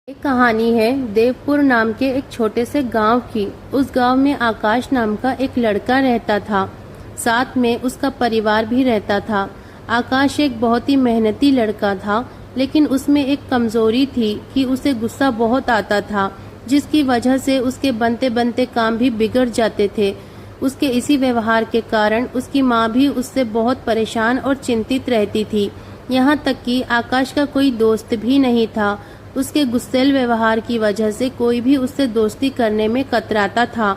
एक कहानी है देवपुर नाम के एक छोटे से गांव की। उस गांव में आकाश नाम का एक लड़का रहता था। साथ में उसका परिवार भी रहता था। आकाश एक बहुत ही मेहनती लड़का था, लेकिन उसमें एक कमजोरी थी कि उसे गुस्सा बहुत आता था, जिसकी वजह से उसके बनते बनते काम भी बिगड़ जाते थे। उसके इसी व्यवहार के कारण उसकी माँ भी उससे बहुत परेशान और चिंतित रहती थी। यहाँ तक कि आकाश का कोई दोस्त भी नहीं था। उसके गुस्सैल व्यवहार की वजह से कोई भी उससे दोस्ती करने में कतराता था।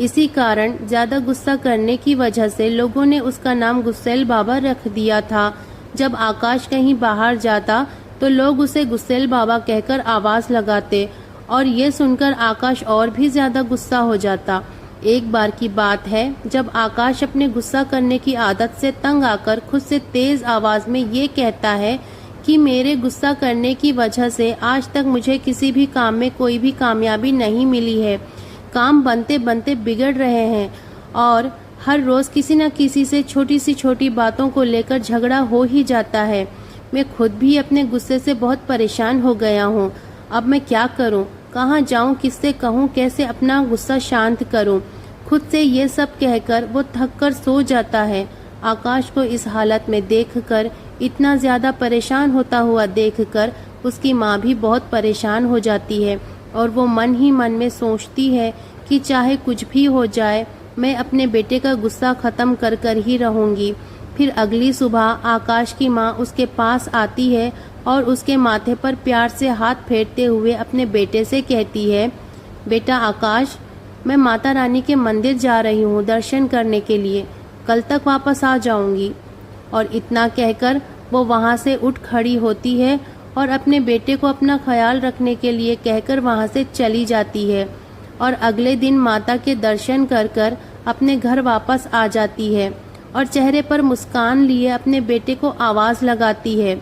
इसी कारण ज्यादा गुस्सा करने की वजह से लोगों ने उसका नाम गुस्सैल बाबा रख दिया था। जब आकाश कहीं बाहर जाता तो लोग उसे गुस्सैल बाबा कहकर आवाज लगाते और ये सुनकर आकाश और भी ज्यादा गुस्सा हो जाता। एक बार की बात है जब आकाश अपने गुस्सा करने की आदत से तंग आकर खुद से तेज आवाज में ये कहता है कि मेरे गुस्सा करने की वजह से आज तक मुझे किसी भी काम में कोई भी कामयाबी नहीं मिली है। काम बनते बनते बिगड़ रहे हैं और हर रोज किसी न किसी से छोटी सी छोटी बातों को लेकर झगड़ा हो ही जाता है। मैं खुद भी अपने गुस्से से बहुत परेशान हो गया हूँ। अब मैं क्या करूँ, कहाँ जाऊँ, किससे कहूँ, कैसे अपना गुस्सा शांत करूँ। खुद से ये सब कहकर वो थक कर सो जाता है। आकाश को इस हालत में देखकर, इतना ज्यादा परेशान होता हुआ देखकर उसकी माँ भी बहुत परेशान हो जाती है और वो मन ही मन में सोचती है कि चाहे कुछ भी हो जाए, मैं अपने बेटे का गुस्सा खत्म कर कर ही रहूंगी। फिर अगली सुबह आकाश की माँ उसके पास आती है और उसके माथे पर प्यार से हाथ फेरते हुए अपने बेटे से कहती है, बेटा आकाश, मैं माता रानी के मंदिर जा रही हूँ दर्शन करने के लिए, कल तक वापस आ जाऊंगी। और इतना कहकर वो वहाँ से उठ खड़ी होती है और अपने बेटे को अपना ख्याल रखने के लिए कहकर वहाँ से चली जाती है और अगले दिन माता के दर्शन कर कर अपने घर वापस आ जाती है और चेहरे पर मुस्कान लिए अपने बेटे को आवाज लगाती है,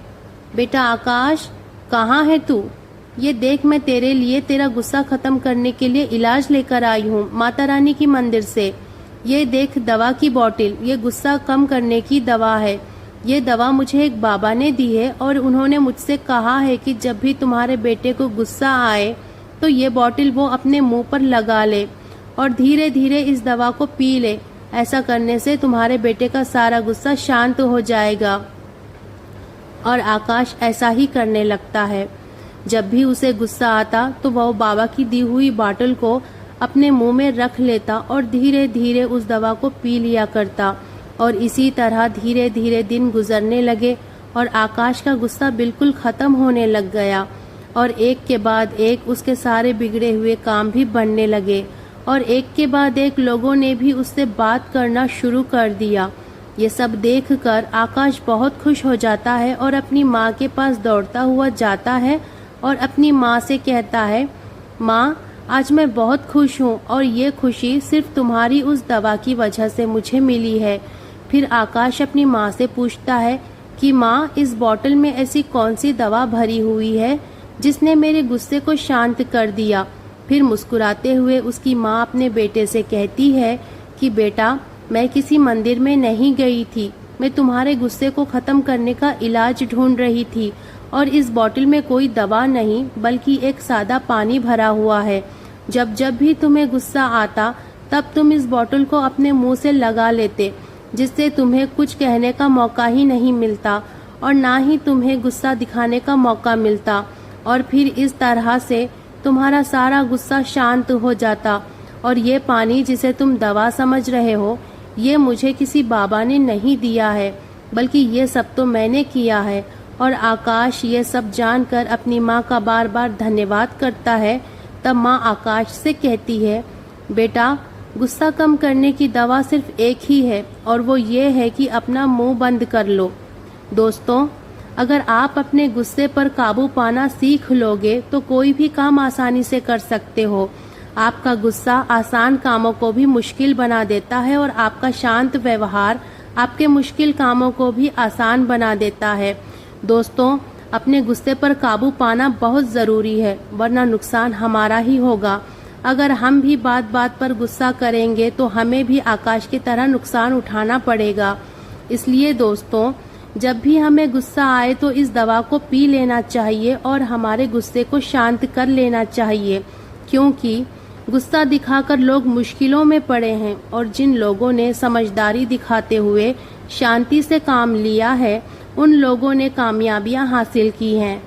बेटा आकाश, कहाँ है तू? ये देख, मैं तेरे लिए तेरा गुस्सा खत्म करने के लिए इलाज लेकर आई हूँ माता रानी की मंदिर से। ये देख दवा की बोतल, ये गुस्सा कम करने की दवा है। ये दवा मुझे एक बाबा ने दी है और उन्होंने मुझसे कहा है कि जब भी तुम्हारे बेटे को गुस्सा आए तो ये बोतल वो अपने मुंह पर लगा ले और धीरे धीरे इस दवा को पी ले। ऐसा करने से तुम्हारे बेटे का सारा गुस्सा शांत हो जाएगा। और आकाश ऐसा ही करने लगता है। जब भी उसे गुस्सा आता तो वह बाबा की दी हुई बोतल को अपने मुंह में रख लेता और धीरे धीरे उस दवा को पी लिया करता। और इसी तरह धीरे धीरे दिन गुजरने लगे और आकाश का गुस्सा बिल्कुल खत्म होने लग गया और एक के बाद एक उसके सारे बिगड़े हुए काम भी बनने लगे और एक के बाद एक लोगों ने भी उससे बात करना शुरू कर दिया। ये सब देखकर आकाश बहुत खुश हो जाता है और अपनी माँ के पास दौड़ता हुआ जाता है और अपनी माँ से कहता है, माँ, आज मैं बहुत खुश हूँ और ये खुशी सिर्फ तुम्हारी उस दवा की वजह से मुझे मिली है। फिर आकाश अपनी माँ से पूछता है कि माँ, इस बोतल में ऐसी कौन सी दवा भरी हुई है जिसने मेरे गुस्से को शांत कर दिया। फिर मुस्कुराते हुए उसकी माँ अपने बेटे से कहती है कि बेटा, मैं किसी मंदिर में नहीं गई थी, मैं तुम्हारे गुस्से को खत्म करने का इलाज ढूंढ रही थी और इस बोतल में कोई दवा नहीं बल्कि एक सादा पानी भरा हुआ है। जब जब भी तुम्हें गुस्सा आता तब तुम इस बोतल को अपने मुंह से लगा लेते, जिससे तुम्हें कुछ कहने का मौका ही नहीं मिलता और ना ही तुम्हें गुस्सा दिखाने का मौका मिलता और फिर इस तरह से तुम्हारा सारा गुस्सा शांत हो जाता। और ये पानी जिसे तुम दवा समझ रहे हो, ये मुझे किसी बाबा ने नहीं दिया है बल्कि ये सब तो मैंने किया है। और आकाश ये सब जानकर अपनी माँ का बार बार धन्यवाद करता है। तब माँ आकाश से कहती है, बेटा, गुस्सा कम करने की दवा सिर्फ एक ही है और वो ये है कि अपना मुंह बंद कर लो। दोस्तों, अगर आप अपने गुस्से पर काबू पाना सीख लोगे तो कोई भी काम आसानी से कर सकते हो। आपका गुस्सा आसान कामों को भी मुश्किल बना देता है और आपका शांत व्यवहार आपके मुश्किल कामों को भी आसान बना देता है। दोस्तों, अपने गुस्से पर काबू पाना बहुत जरूरी है, वरना नुकसान हमारा ही होगा। अगर हम भी बात बात पर गुस्सा करेंगे तो हमें भी आकाश की तरह नुकसान उठाना पड़ेगा। इसलिए दोस्तों, जब भी हमें गुस्सा आए तो इस दवा को पी लेना चाहिए और हमारे गुस्से को शांत कर लेना चाहिए, क्योंकि गुस्सा दिखाकर लोग मुश्किलों में पड़े हैं और जिन लोगों ने समझदारी दिखाते हुए शांति से काम लिया है उन लोगों ने कामयाबियां हासिल की हैं।